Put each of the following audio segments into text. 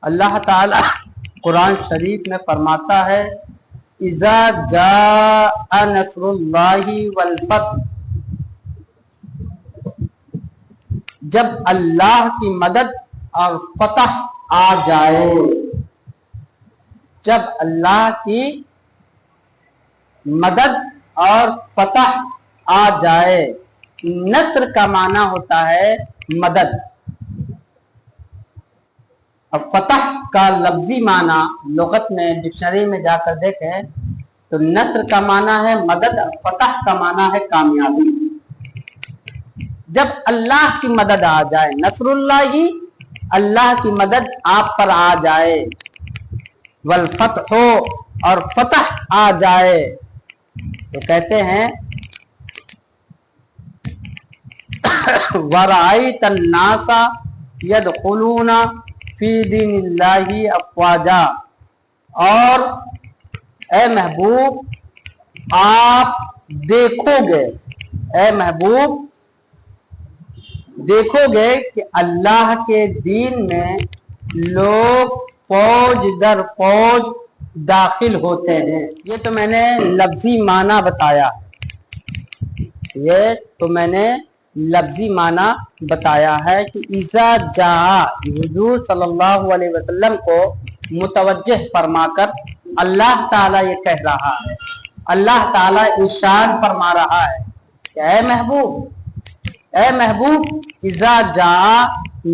اللہ تعالی قرآن شریف میں فرماتا ہے اذا جاء نصر اللہ والفتح، جب اللہ کی مدد اور فتح آ جائے، جب اللہ کی مدد اور فتح آ جائے۔ نصر کا معنی ہوتا ہے مدد، اور فتح کا لفظی معنی لغت میں ڈکشنری میں جا کر دیکھیں تو نصر کا معنی ہے مدد اور فتح کا معنی ہے کامیابی۔ جب اللہ کی مدد آ جائے، نصر اللہ، اللہ کی مدد آپ پر آ جائے، والفتح، اور فتح آ جائے، تو کہتے ہیں وَرَأَيْتَ النَّاسَ يَدْخُلُونَ فِي دِينِ اللَّهِ أَفْوَاجًا، اور اے محبوب آپ دیکھو گے، اے محبوب دیکھو گے کہ اللہ کے دین میں لوگ فوج در فوج داخل ہوتے ہیں۔ یہ تو میں نے لفظی معنی بتایا، یہ تو میں نے لفظی معنی بتایا ہے کہ اذا جاء، حضور صلی اللہ علیہ وسلم کو متوجہ فرما کر اللہ تعالیٰ یہ کہہ رہا ہے، اللہ تعالیٰ ارشاد فرما رہا ہے کہ اے محبوب اذا جاء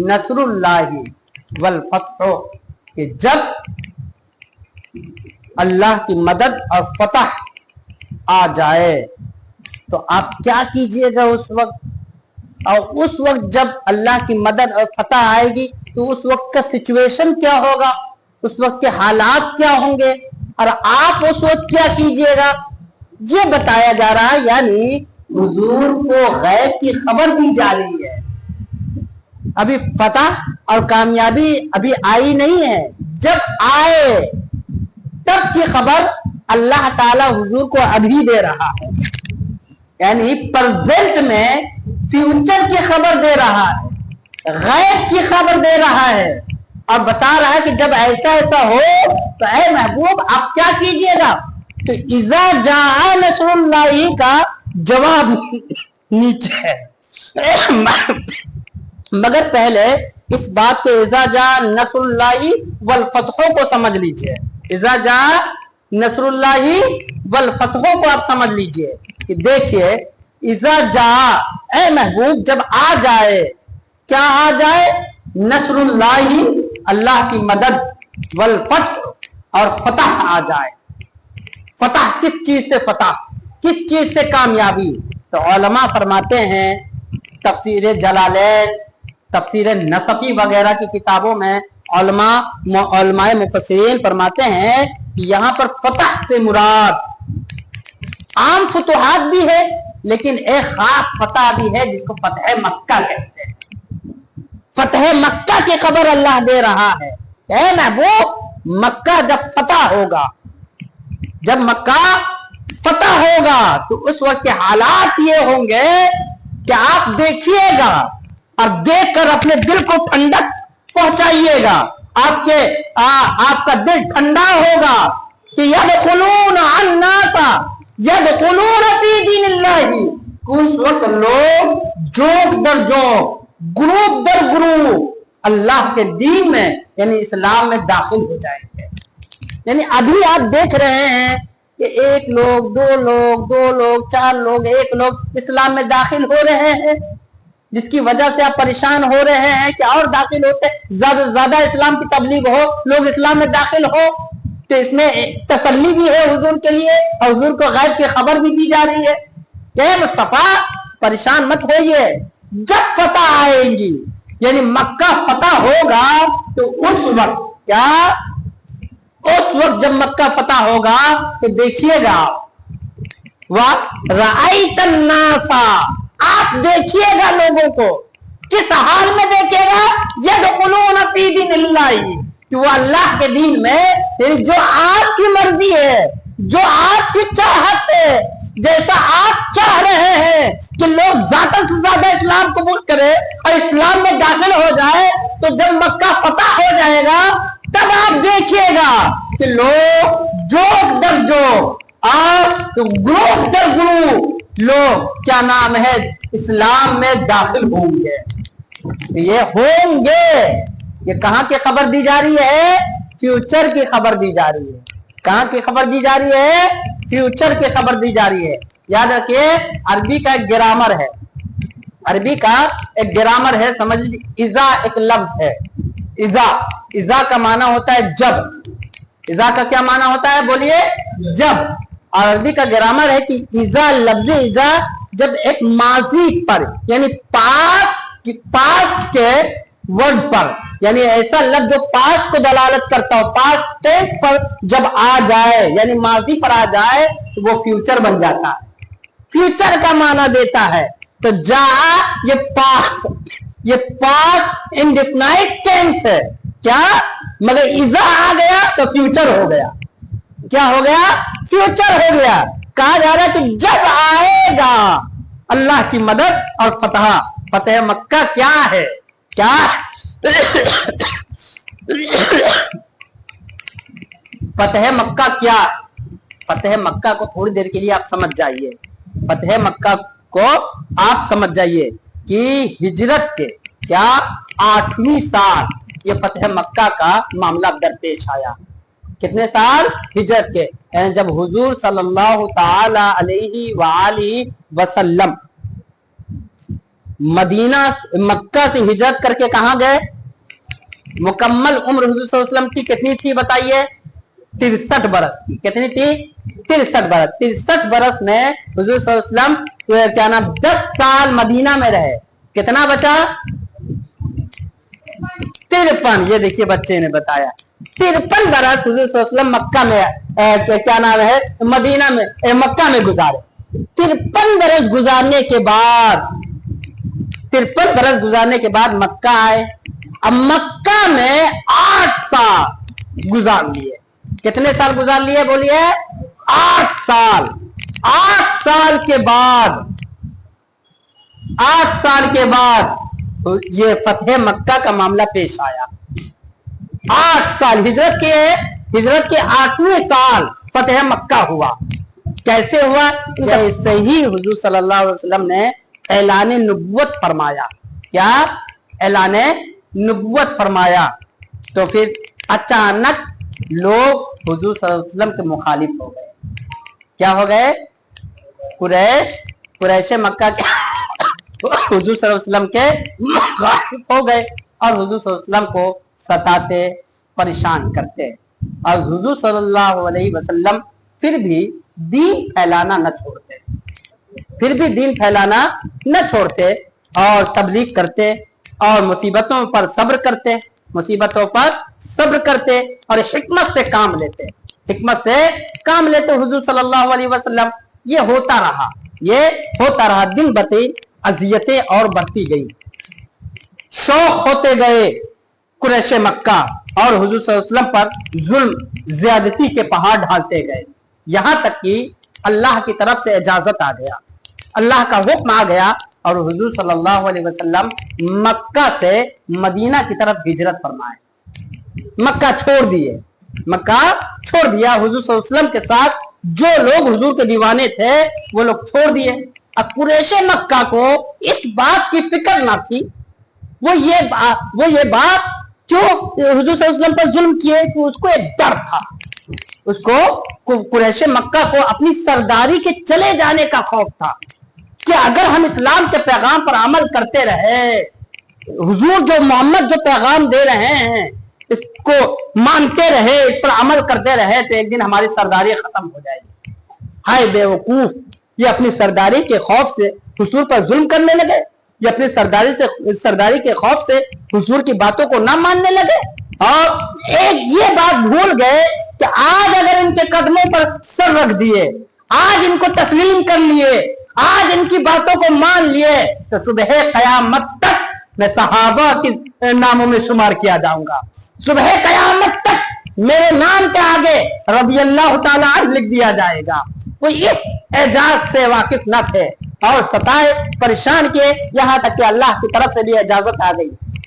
نصر اللہ والفتح، کہ جب اللہ کی مدد اور فتح آ جائے تو آپ کیا کیجئے گا اس وقت؟ اور اس وقت جب اللہ کی مدد اور فتح آئے گی تو اس وقت کا سچویشن کیا ہوگا، اس وقت کے حالات کیا ہوں گے، اور آپ اس وقت کیا کیجئے گا، یہ بتایا جا رہا ہے۔ یعنی حضور کو غیب کی خبر دی جا رہی ہے، ابھی فتح اور کامیابی ابھی آئی نہیں ہے، جب آئے تب کی خبر اللہ تعالی حضور کو ابھی دے رہا ہے، یعنی پرزنٹ میں فیوچر کی خبر دے رہا ہے، غیب کی خبر دے رہا ہے، اور بتا رہا ہے کہ جب ایسا ایسا ہو تو اے محبوب آپ کیا کیجئے گا۔ تو اذا جاء نصر اللہ کا جواب نیچے ہے، مگر پہلے اس بات کو اذا جاء نصر اللہ والفتح کو سمجھ لیجئے، اذا جاء نصر اللہ والفتح کو آپ سمجھ لیجئے کہ دیکھیے اذا جاء، اے محبوب جب آ جائے، کیا آ جائے؟ نصر اللہ، اللہ کی مدد، والفتح، اور فتح آ جائے۔ فتح کس چیز سے فتح، کس چیز سے کامیابی؟ تو علماء فرماتے ہیں، تفسیر جلالین، تفسیر نصفی وغیرہ کی کتابوں میں علماء مفسرین فرماتے ہیں کہ یہاں پر فتح سے مراد عام فتوحات بھی ہے، لیکن ایک خاص فتح بھی ہے جس کو فتح مکہ کہتے ہیں۔ فتح مکہ کی خبر اللہ دے رہا ہے، اے محبوب مکہ جب فتح ہوگا، جب مکہ فتح ہوگا تو اس وقت کے حالات یہ ہوں گے کہ آپ دیکھیے گا اور دیکھ کر اپنے دل کو ٹھنڈک پہنچائیے گا، آپ کا دل ٹھنڈا ہوگا کہ یدخلون الناس یدخلون فی دین اللہ، اس وقت لوگ جوک در جوک، گروپ در گروپ اللہ کے دین میں یعنی اسلام میں داخل ہو جائیں گے۔ یعنی ابھی آپ دیکھ رہے ہیں کہ ایک لوگ، دو لوگ، چار لوگ، ایک لوگ اسلام میں داخل ہو رہے ہیں، جس کی وجہ سے آپ پریشان ہو رہے ہیں کہ اور داخل ہوتے، زیادہ سے زیادہ اسلام کی تبلیغ ہو، لوگ اسلام میں داخل ہو، تو اس میں تسلی بھی ہے حضور کے لیے، اور حضور کو غیب کی خبر بھی دی جا رہی ہے کہ مصطفیٰ پریشان مت ہوئیے، جب فتح آئے گی یعنی مکہ فتح ہوگا تو اس وقت کیا، اس وقت جب مکہ فتح ہوگا تو دیکھیے گا وَرَأَيْتَ النَّاسَ، آپ دیکھیے گا لوگوں کو، کس حال میں دیکھے گا؟ يَدْخُلُونَ فِي دِينِ اللَّهِ، کہ وہ اللہ کے دین میں جو آپ کی مرضی ہے، جو آپ کی چاہت ہے، جیسا آپ چاہ رہے ہیں کہ لوگ زیادہ سے زیادہ اسلام قبول کرے اور اسلام میں داخل ہو جائے، تو جب مکہ فتح ہو جائے گا تب آپ دیکھیے گا کہ لوگ جوک در جوک اور گروہ در گروہ لوگ کیا نام ہے اسلام میں داخل ہوں گے. یہ ہوں گے، یہ کہاں کی خبر دی جا رہی ہے؟ فیوچر کی خبر دی جا رہی ہے. کہاں کی خبر دی جا رہی ہے؟ فیوچر کی خبر دی جا رہی ہے. یاد رکھیے عربی کا ایک گرامر ہے، عربی کا ایک گرامر ہے، سمجھ لیجیے. اذا ایک لفظ ہے، اذا کا معنی ہوتا ہے جب. اذا کا کیا معنی ہوتا ہے بولیے؟ جب. اور عربی کا گرامر ہے کہ اذا لفظ اذا جب ایک ماضی پر یعنی پاسٹ کے ورڈ پر، یعنی ایسا لفظ جو پاسٹ کو دلالت کرتا ہو، پاسٹ ٹینس پر جب آ جائے یعنی ماضی پر آ جائے تو وہ فیوچر بن جاتا ہے، فیوچر کا معنی دیتا ہے. تو جا یہ پاسٹ انڈیفینائٹ ٹینس ہے کیا، مگر اذا آ گیا تو فیوچر ہو گیا. کیا ہو گیا؟ فیوچر ہو گیا. کہا جا رہا ہے کہ جب آئے گا اللہ کی مدد اور فتح مکہ کیا ہے؟ کیا فتح مکہ کیا ہے؟ فتح مکہ کو تھوڑی دیر کے لیے آپ سمجھ جائیے. فتح مکہ کو آپ سمجھ جائیے کہ ہجرت کے کیا 8ویں سال یہ فتح مکہ کا معاملہ درپیش آیا. کتنے سال؟ ہجرت کے. جب حضور صلی اللہ تعالی علیہ وآلہ وسلم مکہ سے ہجرت کر کے کہاں گئے؟ مکمل عمر حضور صلی اللہ علیہ وسلم کی کتنی تھی بتائیے؟ 63 برس کی. کتنی تھی؟ 63 برس. 63 برس میں حضور صلی اللہ علیہ وسلم کیا نام 10 سال مدینہ میں رہے. کتنا بچا؟ 53. یہ دیکھیے بچے نے بتایا 53 برس حضور صلی اللہ علیہ وسلم مکہ میں کیا نام ہے مدینہ میں مکہ میں گزارے. 53 برس گزارنے کے بعد 53 برس گزارنے کے بعد مکہ آئے. اب مکہ میں 8 سال گزار لیے. کتنے سال گزار لیے بولیے؟ 8 سال. 8 سال کے بعد یہ فتح مکہ کا معاملہ پیش آیا. 8 سال ہجرت کے 8ویں سال فتح مکہ ہوا. کیسے ہوا؟ جیسے ہی حضور صلی اللہ علیہ وسلم نے اعلان نبوت فرمایا. کیا اعلان نبوت فرمایا تو پھر اچانک لوگ حضور صلی اللہ علیہ وسلم کے مخالف ہو گئے. کیا ہو گئے؟ قریش مکہ کے حضور صلی اللہ علیہ وسلم کے مخالف ہو گئے اور حضور صلی اللہ علیہ وسلم کو ستاتے پریشان کرتے. اور حضور صلی اللہ علیہ وسلم پھر بھی دین پھیلانا نہ چھوڑتے اور تبلیغ کرتے اور مصیبتوں پر صبر کرتے اور حکمت سے کام لیتے حضور صلی اللہ علیہ وسلم. یہ ہوتا رہا دن بدن اذیتیں اور بڑھتی گئی، شوق ہوتے گئے قریش مکہ اور حضور صلی اللہ علیہ وسلم پر ظلم زیادتی کے پہاڑ ڈھالتے گئے، یہاں تک کہ اللہ کی طرف سے اجازت آ گیا، اللہ کا حکم آ گیا اور حضور صلی اللہ علیہ وسلم مکہ سے مدینہ کی طرف ہجرت فرمائے. مکہ چھوڑ دیا. حضور صلی اللہ علیہ وسلم کے ساتھ جو لوگ حضور کے دیوانے تھے وہ لوگ چھوڑ دیے. اب قریش مکہ کو اس بات کی فکر نہ تھی، وہ یہ بات کیوں حضور صلی اللہ علیہ وسلم پر ظلم کیے کہ اس کو ایک ڈر تھا. اس کو قریش مکہ کو اپنی سرداری کے چلے جانے کا خوف تھا کہ اگر ہم اسلام کے پیغام پر عمل کرتے رہے، حضور جو محمد جو پیغام دے رہے ہیں اس کو مانتے رہے، اس پر عمل کرتے رہے تو ایک دن ہماری سرداری ختم ہو جائے گی. ہائے بے وقوف، یہ اپنی سرداری کے خوف سے حضور پر ظلم کرنے لگے، یہ اپنی سرداری کے خوف سے حضور کی باتوں کو نہ ماننے لگے اور ایک یہ بات بھول گئے کہ آج اگر ان کے قدموں پر سر رکھ دیے، آج ان کو تسلیم کر لیے، آج ان کی باتوں کو مان لیے تو صبح قیامت تک میں صحابہ کے ناموں میں شمار کیا جاؤں گا. صبح قیامت تک میرے نام کے آگے رضی اللہ تعالیٰ عنہ لکھ دیا جائے گا. وہ اس اعجاز سے واقف نہ تھے اور ستائے پریشان کیے، یہاں تک کہ اللہ کی طرف سے بھی اجازت آ گئی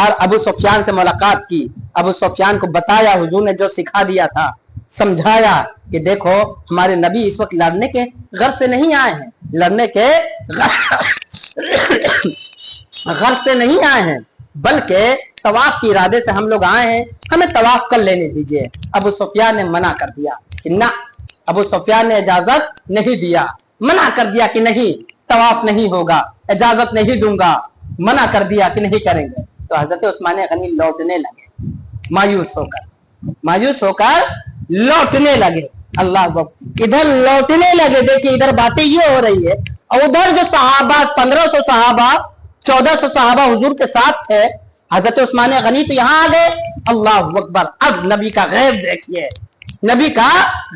اور ابو سفیان سے ملاقات کی, ابو سفیان کو بتایا, حضور نے جو سکھا دیا تھا سمجھایا کہ دیکھو ہمارے نبی اس وقت لڑنے کے غرض سے نہیں آئے ہیں, لڑنے کے غرض سے نہیں آئے ہیں, بلکہ طواف کے ارادے سے ہم لوگ آئے ہیں, ہمیں طواف کر لینے دیجئے. ابو سفیان نے منع کر دیا کہ نہ, ابو سفیان نے اجازت نہیں دیا, منع کر دیا کہ نہیں طواف نہیں ہوگا, اجازت نہیں دوں گا, منع کر دیا کہ نہیں کریں گے. تو حضرت عثمان غنی لوٹنے لگے, مایوس ہو کر لوٹنے لگے. اللہ ادھر لوٹنے لگے, دیکھیے ادھر باتیں یہ ہو رہی ہے, اور ادھر جو صحابہ 1500 صحابہ 1400 صحابہ حضور کے ساتھ تھے, حضرت عثمان غنی تو یہاں آ گئے. اللہ اکبر. اب نبی کا غیب دیکھیے, نبی کا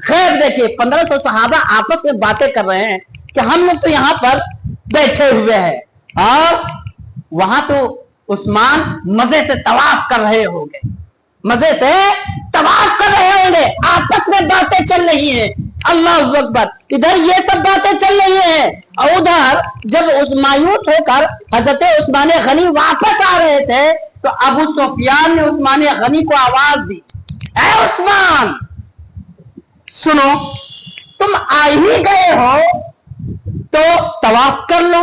غیب دیکھیے. 1500 صحابہ آپس میں باتیں کر رہے ہیں کہ ہم لوگ تو یہاں پر بیٹھے ہوئے ہیں, اور وہاں تو عثمان مزے سے طواف کر رہے ہوں گے, مزے سے طواف کر رہے ہوں گے, آپس میں باتیں چل رہی ہیں. اللہ اکبر. ادھر یہ سب باتیں چل رہی ہیں, اور ادھر جب مایوس ہو کر حضرت عثمان غنی واپس آ رہے تھے تو ابو سفیان نے عثمان غنی کو آواز دی, اے عثمان سنو, تم آ ہی گئے ہو تو طواف کر لو,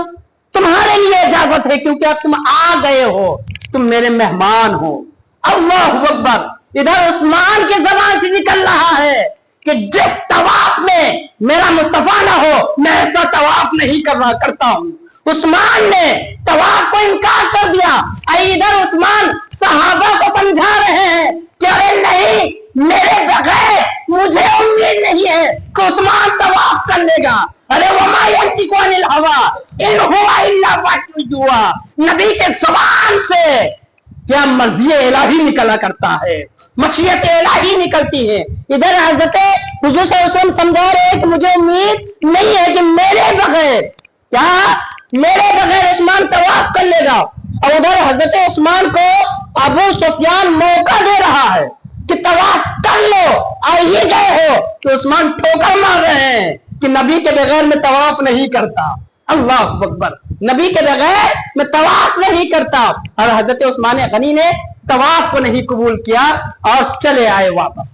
تمہارے لیے اجازت ہے, کیونکہ اب تم آ گئے ہو, تم میرے مہمان ہو. اللہ اکبر. ادھر عثمان کی زبان سے نکل رہا ہے کہ جس طواف میں میرا مصطفیٰ نہ ہو میں ایسا طواف نہیں کرتا ہوں. عثمان نے طواف کو انکار کر دیا. ادھر عثمان صحابہ کو سمجھا رہے ہیں کہ ارے نہیں, میرے بغیر مجھے امید نہیں ہے کہ عثمان طواف کر لے گا. ارے وما ينطق عن الهوى ان هو الا وحی یوحى. نبی کے زبان سے کیا مرضی الہی نکلا کرتا ہے, مشیت الہی نکلتی ہے. ادھر حضرت حضور صلی اللہ علیہ وسلم سمجھا رہے ہیں کہ مجھے امید نہیں ہے کہ میرے بغیر عثمان طواف کر لے گا, اور ادھر حضرت عثمان کو ابو سفیان موقع دے رہا ہے کہ طواف کر لو, آ ہی گئے ہو. تو عثمان ٹھوکر مار رہے ہیں کہ نبی کے بغیر میں طواف نہیں کرتا. اللہ اکبر. نبی کے بغیر میں طواف نہیں کرتا. اور حضرت عثمان غنی نے طواف کو نہیں قبول کیا اور چلے آئے واپس,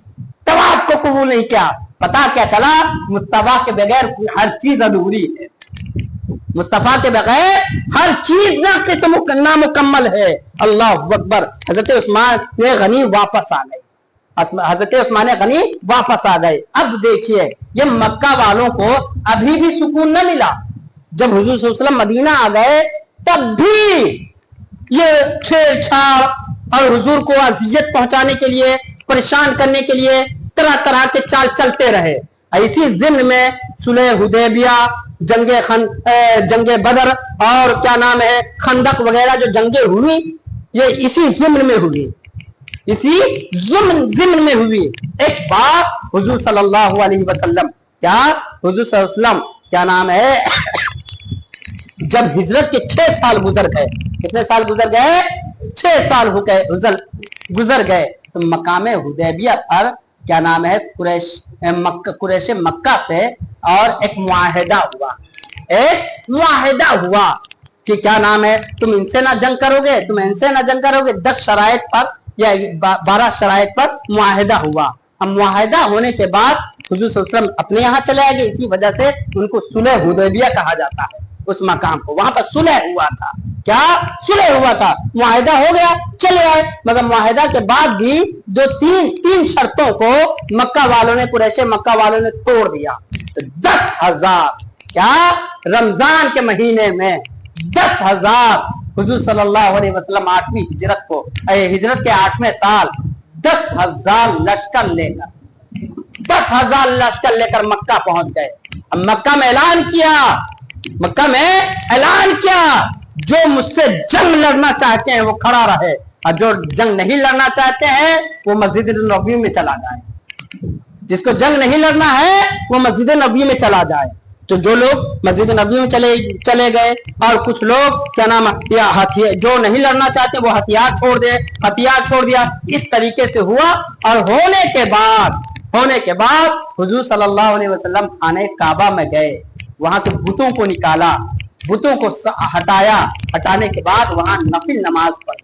طواف کو قبول نہیں کیا. پتا کیا چلا, مصطفیٰ کے بغیر ہر چیز ادھوری ہے, مصطفیٰ کے بغیر ہر چیز نامکمل ہے. اللہ اکبر. حضرت عثمان غنی واپس آ گئے, حضرت عثمان غنی واپس آ گئے. اب دیکھیے یہ مکہ والوں کو ابھی بھی سکون نہ ملا. جب حضور صلی اللہ علیہ وسلم مدینہ آ گئے تب بھی یہ چھیڑ چھاڑ اور حضور کو اذیت پہنچانے کے لیے, پریشان کرنے کے لیے طرح طرح کے چال چلتے رہے. اسی ضمن میں صلح حدیبیہ, جنگ بدر اور کیا نام ہے خندق وغیرہ جو جنگیں ہوئی, یہ اسی ضمن میں ہوئی, اسی ضمن میں ہوئی. ایک بار حضور صلی اللہ علیہ وسلم حضور صلی اللہ علیہ وسلم کیا نام ہے جب ہجرت کے 6 سال گزر گئے, کتنے سال گزر گئے, 6 سال ہو گئے گزر گئے, تو مقام حدیبیہ پر کیا نام ہے قریش مکہ سے اور ایک معاہدہ ہوا کہ کیا نام ہے تم ان سے نہ جنگ کرو گے, تم ان سے نہ جنگ کرو گے. 10 شرائط پر یا 12 شرائط پر معاہدہ ہوا. اب معاہدہ ہونے کے بعد حضور صلی اللہ علیہ وسلم اپنے یہاں چلے آئے گے. اسی وجہ سے ان کو صلح حدیبیہ کہا جاتا ہے. اس مقام کو وہاں پر صلح ہوا تھا. کیا صلح ہوا تھا, معاہدہ ہو گیا, چلے آئے. مگر معاہدہ کے بعد بھی جو تین شرطوں کو مکہ والوں نے, قریش مکہ والوں نے توڑ دیا. تو 10,000 کیا رمضان کے مہینے میں 10,000 حضور صلی اللہ علیہ وسلم 8ویں ہجرت کو, ہجرت کے 8ویں سال 10,000 لشکر لے کر 10,000 لشکر لے کر مکہ پہنچ گئے. اب مکہ میں اعلان کیا جو مجھ سے جنگ لڑنا چاہتے ہیں وہ کھڑا رہے, اور جو جنگ نہیں لڑنا چاہتے ہیں وہ مسجد نبوی میں چلا جائے. جس کو جنگ نہیں لڑنا ہے وہ مسجد نبوی میں چلا جائے. تو جو لوگ مسجد نبوی میں چلے گئے, اور کچھ لوگ کیا نام ہے جو نہیں لڑنا چاہتے وہ ہتھیار چھوڑ دیا. اس طریقے سے ہوا. اور ہونے کے بعد حضور صلی اللہ علیہ وسلم خانہ کعبہ میں گئے, وہاں سے بتوں کو نکالا, بتوں کو ہٹانے کے بعد وہاں نفل نماز پڑھی.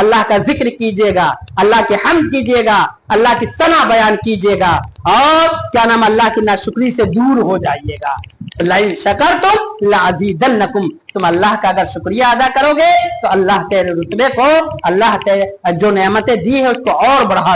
اللہ کا ذکر کیجیے گا, اللہ کی حمد کیجیے گا, اللہ کی ثنا بیان کیجیے گا, اور کیا نام اللہ کی ناشکری سے دور ہو جائیے گا. لئن شکرتم لازیدنکم, تم اللہ کا اگر شکریہ ادا کرو گے تو اللہ کے رتبے کو, اللہ کے جو نعمتیں دی ہے اس کو اور بڑھا